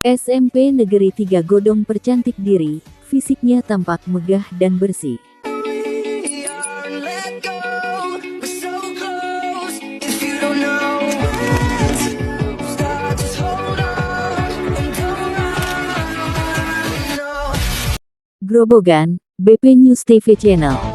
SMP Negeri 3 Godong percantik diri, fisiknya tampak megah dan bersih. Grobogan, BP News TV Channel.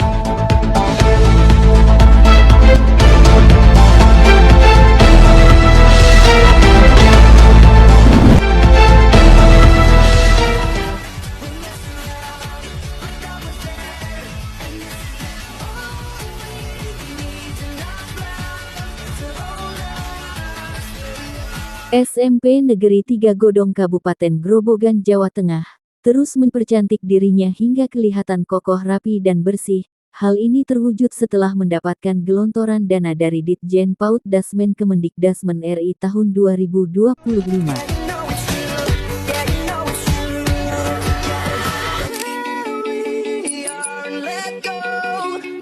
SMP Negeri 3 Godong Kabupaten Grobogan, Jawa Tengah, terus mempercantik dirinya hingga kelihatan kokoh, rapi dan bersih. Hal ini terwujud setelah mendapatkan gelontoran dana dari Ditjen PAUD Dasmen Kemendikdasmen RI tahun 2025.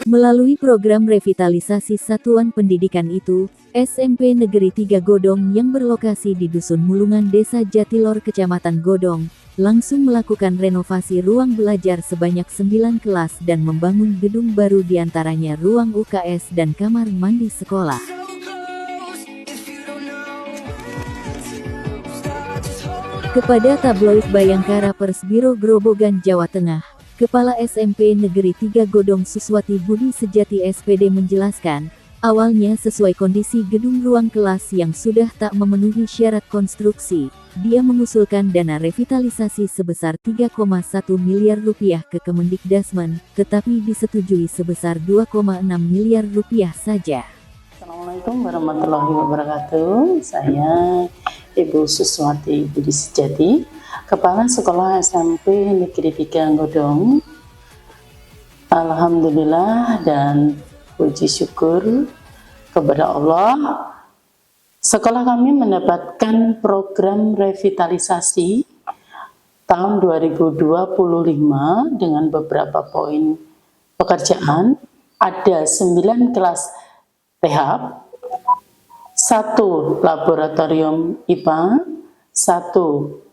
Melalui program revitalisasi satuan pendidikan itu, SMP Negeri 3 Godong yang berlokasi di Dusun Mulungan Desa Jatilor Kecamatan Godong, langsung melakukan renovasi ruang belajar sebanyak 9 kelas dan membangun gedung baru diantaranya ruang UKS dan kamar mandi sekolah. Kepada tabloid Bayangkara Pers Biro Grobogan, Jawa Tengah, Kepala SMP Negeri 3 Godong Suswati Budi Sejati SPD menjelaskan, awalnya sesuai kondisi gedung ruang kelas yang sudah tak memenuhi syarat konstruksi, dia mengusulkan dana revitalisasi sebesar 3,1 miliar rupiah ke Kemendikdasmen, tetapi disetujui sebesar 2,6 miliar rupiah saja. Assalamualaikum warahmatullahi wabarakatuh. Saya Ibu Suswati Budi Sejati, Kepala Sekolah SMP Negeri 3 Godong. Alhamdulillah dan puji syukur kepada Allah, sekolah kami mendapatkan program revitalisasi tahun 2025 dengan beberapa poin pekerjaan. Ada 9 kelas rehab, 1 laboratorium IPA, 1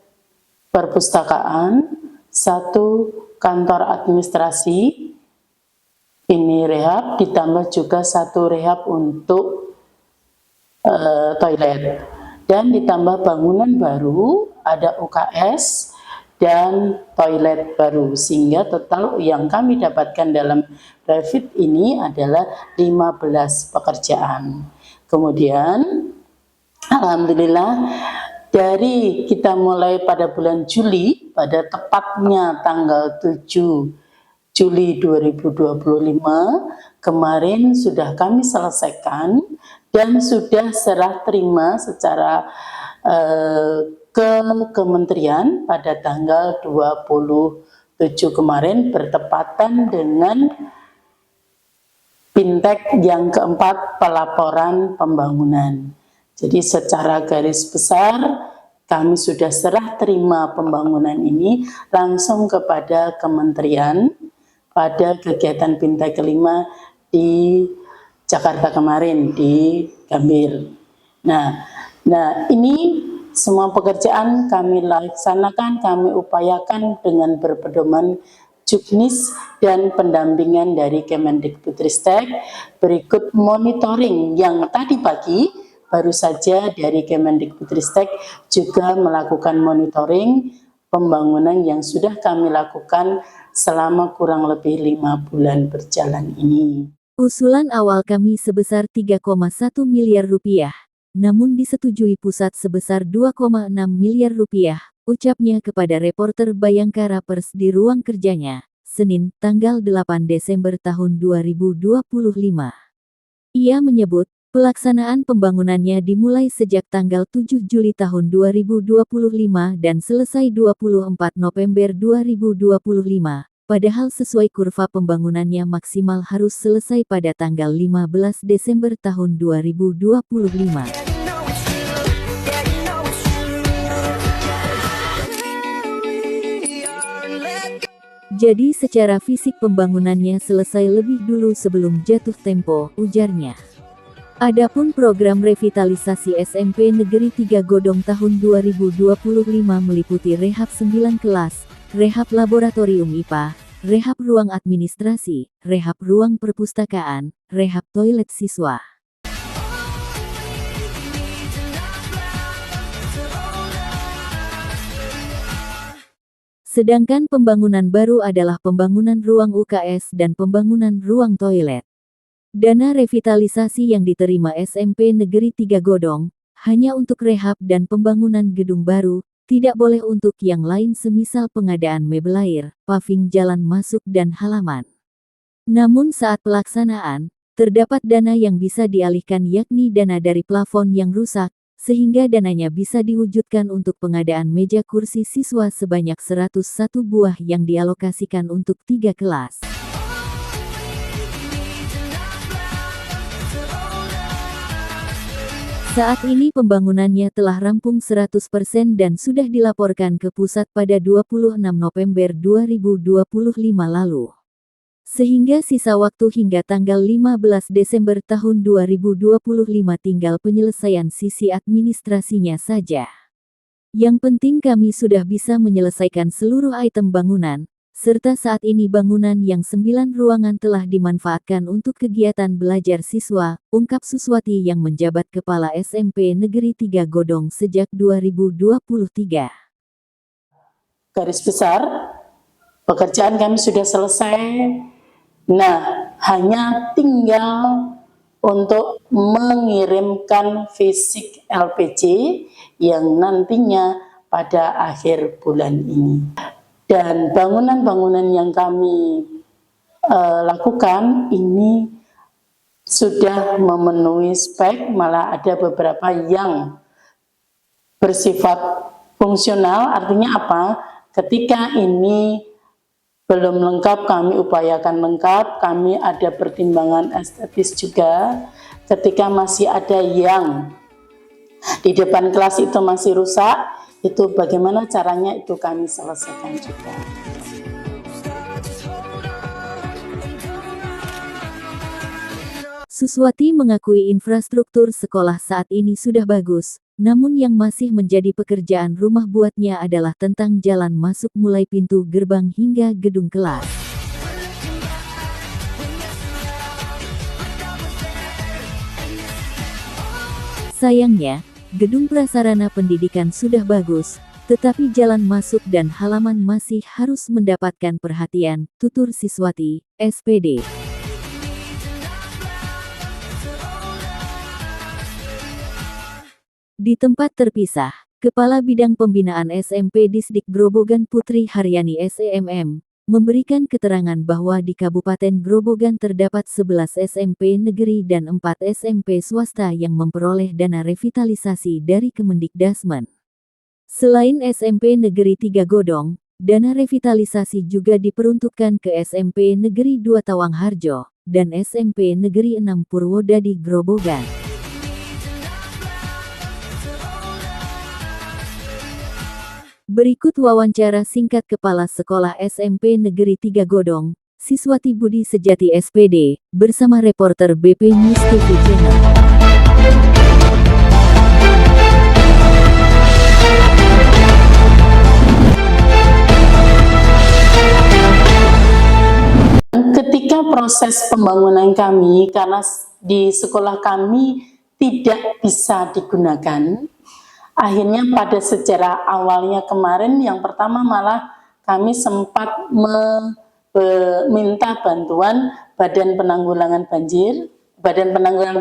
perpustakaan, 1 kantor administrasi, ini rehab, ditambah juga 1 rehab untuk toilet, dan ditambah bangunan baru, ada UKS dan toilet baru, sehingga total yang kami dapatkan dalam revit ini adalah 15 pekerjaan. Kemudian alhamdulillah, dari kita mulai pada bulan Juli, pada tepatnya tanggal 7 Juli 2025, kemarin sudah kami selesaikan dan sudah serah terima secara ke kementerian pada tanggal 27 kemarin, bertepatan dengan Pintek yang keempat, pelaporan pembangunan. Jadi secara garis besar kami sudah serah terima pembangunan ini langsung kepada kementerian pada kegiatan Pintek kelima di Jakarta kemarin, di Gambir. Nah ini semua pekerjaan kami laksanakan, kami upayakan dengan berpedoman Juknis dan pendampingan dari Kemendikbudristek. Berikut monitoring yang tadi pagi baru saja dari Kemendikbudristek juga melakukan monitoring pembangunan yang sudah kami lakukan selama kurang lebih 5 bulan berjalan ini. Usulan awal kami sebesar 3,1 miliar rupiah, namun disetujui pusat sebesar 2,6 miliar rupiah, ucapnya kepada reporter Bayangkara Pers di ruang kerjanya, Senin, tanggal 8 Desember tahun 2025. Ia menyebut, pelaksanaan pembangunannya dimulai sejak tanggal 7 Juli tahun 2025 dan selesai 24 November 2025, padahal sesuai kurva pembangunannya maksimal harus selesai pada tanggal 15 Desember tahun 2025. Jadi secara fisik pembangunannya selesai lebih dulu sebelum jatuh tempo, ujarnya. Adapun program revitalisasi SMP Negeri 3 Godong tahun 2025 meliputi rehab 9 kelas, rehab laboratorium IPA, rehab ruang administrasi, rehab ruang perpustakaan, rehab toilet siswa. Sedangkan pembangunan baru adalah pembangunan ruang UKS dan pembangunan ruang toilet. Dana revitalisasi yang diterima SMP Negeri 3 Godong, hanya untuk rehab dan pembangunan gedung baru, tidak boleh untuk yang lain semisal pengadaan mebel air, paving jalan masuk dan halaman. Namun saat pelaksanaan, terdapat dana yang bisa dialihkan yakni dana dari plafon yang rusak, sehingga dananya bisa diwujudkan untuk pengadaan meja kursi siswa sebanyak 101 buah yang dialokasikan untuk 3 kelas. Saat ini pembangunannya telah rampung 100% dan sudah dilaporkan ke pusat pada 26 November 2025 lalu. Sehingga sisa waktu hingga tanggal 15 Desember tahun 2025 tinggal penyelesaian sisi administrasinya saja. Yang penting kami sudah bisa menyelesaikan seluruh item bangunan, serta saat ini bangunan yang 9 ruangan telah dimanfaatkan untuk kegiatan belajar siswa, ungkap Suswati yang menjabat Kepala SMP Negeri 3 Godong sejak 2023. Garis besar, pekerjaan kami sudah selesai. Nah, hanya tinggal untuk mengirimkan fisik LPG yang nantinya pada akhir bulan ini. Dan bangunan-bangunan yang kami lakukan ini sudah memenuhi spek, malah ada beberapa yang bersifat fungsional. Artinya apa? Ketika ini belum lengkap, kami upayakan lengkap. Kami ada pertimbangan estetis juga. Ketika masih ada yang di depan kelas itu masih rusak, itu bagaimana caranya itu kami selesaikan juga. Suswati mengakui infrastruktur sekolah saat ini sudah bagus, namun yang masih menjadi pekerjaan rumah buatnya adalah tentang jalan masuk mulai pintu gerbang hingga gedung kelas. Sayangnya, gedung prasarana pendidikan sudah bagus, tetapi jalan masuk dan halaman masih harus mendapatkan perhatian, tutur Siswati, SPD. Di tempat terpisah, Kepala Bidang Pembinaan SMP Disdik Grobogan Putri Haryani SEMM, memberikan keterangan bahwa di Kabupaten Grobogan terdapat 11 SMP negeri dan 4 SMP swasta yang memperoleh dana revitalisasi dari Kemendikdasmen. Selain SMP Negeri 3 Godong, dana revitalisasi juga diperuntukkan ke SMP Negeri 2 Tawangharjo, dan SMP Negeri 6 Purwodadi Grobogan. Berikut wawancara singkat Kepala Sekolah SMP Negeri 3 Godong, Siswati Budi Sejati SPD, bersama reporter BP News TV Channel. Ketika proses pembangunan kami, karena di sekolah kami tidak bisa digunakan, akhirnya pada sejarah awalnya kemarin, yang pertama malah kami sempat meminta bantuan Badan Penanggulangan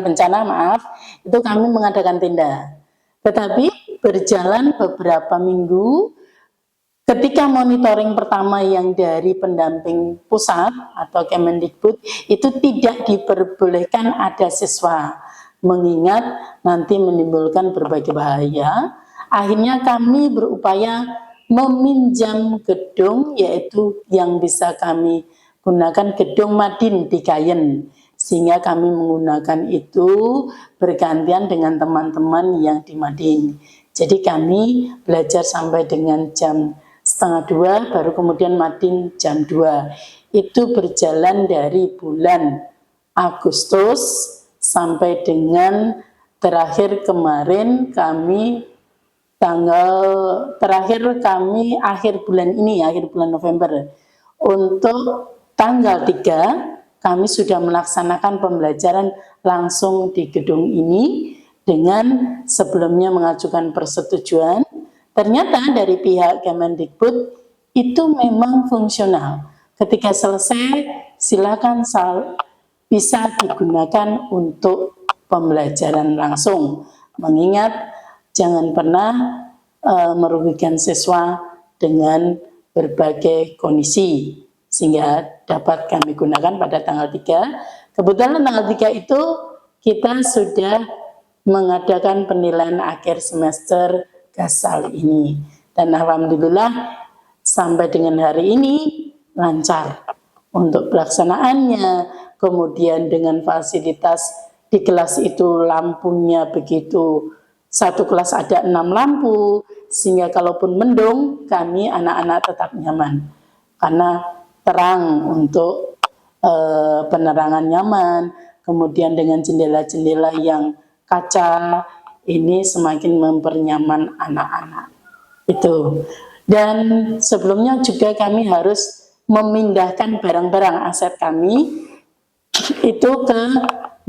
Bencana, itu kami mengadakan tenda. Tetapi berjalan beberapa minggu, ketika monitoring pertama yang dari pendamping pusat atau Kemendikbud, itu tidak diperbolehkan ada siswa, mengingat nanti menimbulkan berbagai bahaya. Akhirnya kami berupaya meminjam gedung, yaitu yang bisa kami gunakan gedung Madin di Gayen, sehingga kami menggunakan itu bergantian dengan teman-teman yang di Madin. Jadi kami belajar sampai dengan jam 1:30, baru kemudian Madin jam 2. Itu berjalan dari bulan Agustus sampai dengan terakhir kemarin kami akhir bulan ini, akhir bulan November. Untuk tanggal 3 kami sudah melaksanakan pembelajaran langsung di gedung ini dengan sebelumnya mengajukan persetujuan. Ternyata dari pihak Kemendikbud itu memang fungsional. Ketika selesai, silakan bisa digunakan untuk pembelajaran langsung. Mengingat jangan pernah merugikan siswa dengan berbagai kondisi, sehingga dapat kami gunakan pada tanggal 3. Kebetulan tanggal 3 itu kita sudah mengadakan penilaian akhir semester Gasal ini. Dan alhamdulillah sampai dengan hari ini lancar untuk pelaksanaannya. Kemudian dengan fasilitas di kelas itu lampunya begitu, satu kelas ada 6 lampu, sehingga kalaupun mendung kami anak-anak tetap nyaman karena terang untuk penerangan nyaman. Kemudian dengan jendela-jendela yang kaca ini semakin mempernyaman anak-anak itu. Dan sebelumnya juga kami harus memindahkan barang-barang aset kami itu ke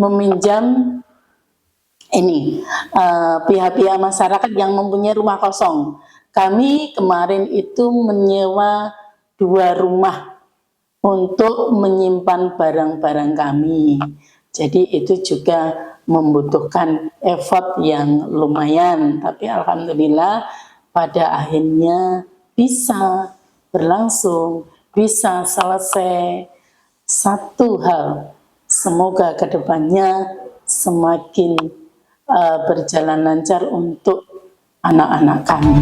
meminjam ini pihak-pihak masyarakat yang mempunyai rumah kosong. Kami kemarin itu menyewa 2 rumah untuk menyimpan barang-barang kami. Jadi itu juga membutuhkan effort yang lumayan, tapi alhamdulillah pada akhirnya bisa berlangsung, bisa selesai. Satu hal, semoga kedepannya semakin berjalan lancar untuk anak-anak kami.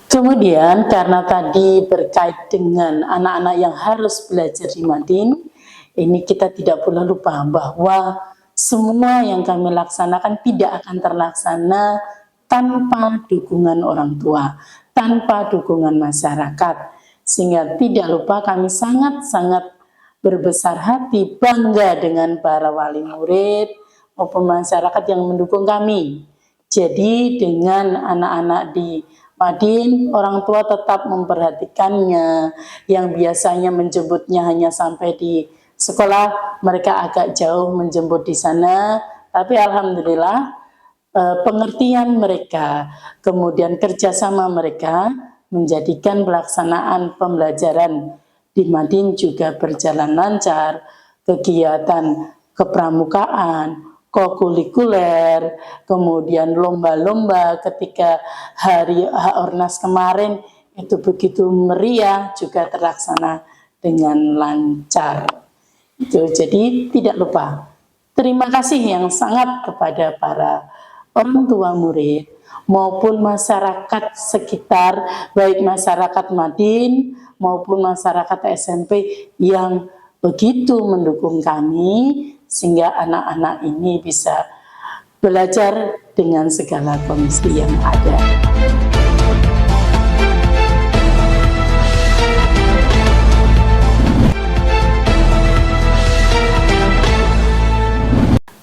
Kemudian karena tadi berkait dengan anak-anak yang harus belajar di Madin, ini kita tidak boleh lupa bahwa semua yang kami laksanakan tidak akan terlaksana tanpa dukungan orang tua, tanpa dukungan masyarakat. Sehingga tidak lupa kami sangat-sangat berbesar hati, bangga dengan para wali murid maupun masyarakat yang mendukung kami. Jadi dengan anak-anak di Madin, orang tua tetap memperhatikannya. Yang biasanya menjemputnya hanya sampai di sekolah, mereka agak jauh menjemput di sana. Tapi alhamdulillah pengertian mereka, kemudian kerjasama mereka menjadikan pelaksanaan pembelajaran di Madin juga berjalan lancar. Kegiatan kepramukaan, kokulikuler, kemudian lomba-lomba ketika hari Ornas kemarin itu begitu meriah juga terlaksana dengan lancar. Itu jadi tidak lupa terima kasih yang sangat kepada para orang tua murid maupun masyarakat sekitar, baik masyarakat Madin maupun masyarakat SMP yang begitu mendukung kami sehingga anak-anak ini bisa belajar dengan segala kondisi yang ada.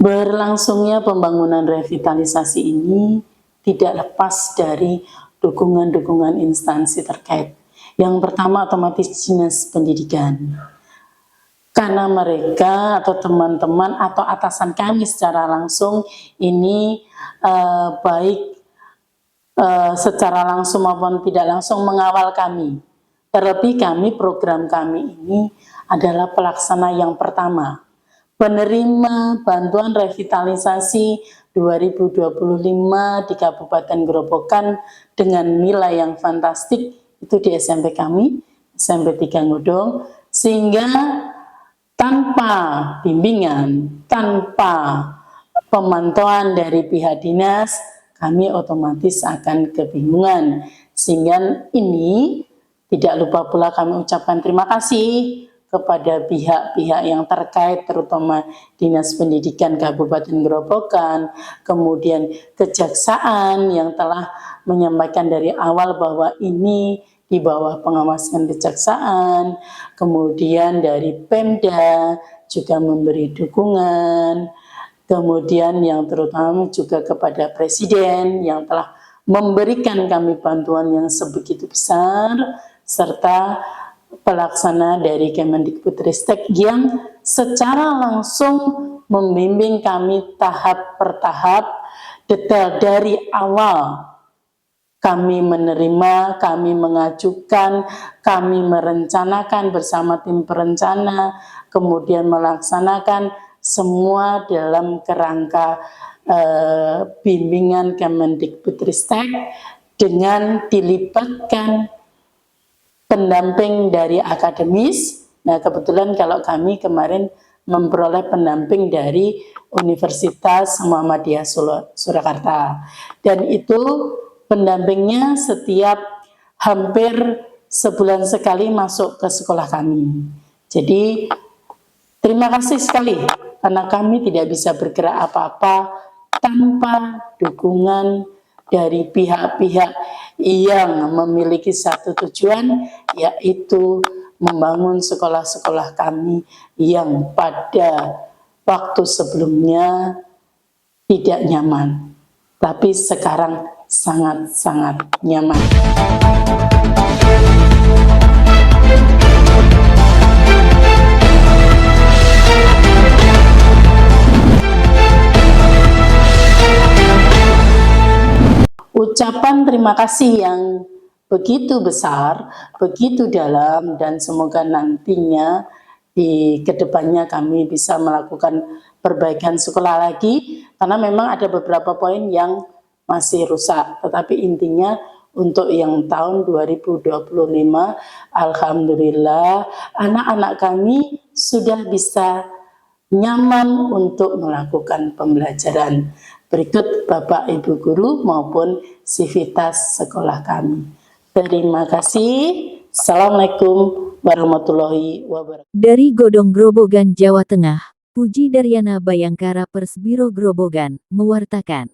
Berlangsungnya pembangunan revitalisasi ini tidak lepas dari dukungan-dukungan instansi terkait. Yang pertama otomatis Dinas Pendidikan. Karena mereka atau teman-teman atau atasan kami secara langsung ini baik secara langsung maupun tidak langsung mengawal kami. Terlebih kami, program kami ini adalah pelaksana yang pertama. Penerima bantuan revitalisasi 2025 di Kabupaten Grobogan dengan nilai yang fantastik itu di SMP kami, SMP 3 Ngudung, sehingga tanpa bimbingan, tanpa pemantauan dari pihak dinas, kami otomatis akan kebingungan. Sehingga ini tidak lupa pula kami ucapkan terima kasih kepada pihak-pihak yang terkait, terutama Dinas Pendidikan Kabupaten Grobogan, kemudian Kejaksaan yang telah menyampaikan dari awal bahwa ini di bawah pengawasan Kejaksaan, kemudian dari Pemda juga memberi dukungan, kemudian yang terutama juga kepada Presiden yang telah memberikan kami bantuan yang sebegitu besar, serta pelaksana dari Kemendikbudristek yang secara langsung membimbing kami tahap per tahap, detail dari awal. Kami menerima, kami mengajukan, kami merencanakan bersama tim perencana, kemudian melaksanakan semua dalam kerangka bimbingan Kemendikbudristek dengan dilibatkan pendamping dari akademis. Nah, kebetulan kalau kami kemarin memperoleh pendamping dari Universitas Muhammadiyah Surakarta, dan itu pendampingnya setiap hampir sebulan sekali masuk ke sekolah kami. Jadi terima kasih sekali karena kami tidak bisa bergerak apa-apa tanpa dukungan dari pihak-pihak yang memiliki satu tujuan, yaitu membangun sekolah-sekolah kami yang pada waktu sebelumnya tidak nyaman, tapi sekarang sangat-sangat nyaman. Ucapan terima kasih yang begitu besar, begitu dalam, dan semoga nantinya di kedepannya kami bisa melakukan perbaikan sekolah lagi, karena memang ada beberapa poin yang masih rusak, tetapi intinya untuk yang tahun 2025, alhamdulillah anak-anak kami sudah bisa nyaman untuk melakukan pembelajaran. Berikut Bapak Ibu Guru maupun sivitas sekolah kami. Terima kasih. Assalamualaikum warahmatullahi wabarakatuh. Dari Godong Grobogan, Jawa Tengah, Puji Daryana Bayangkara Persbiro Grobogan, mewartakan.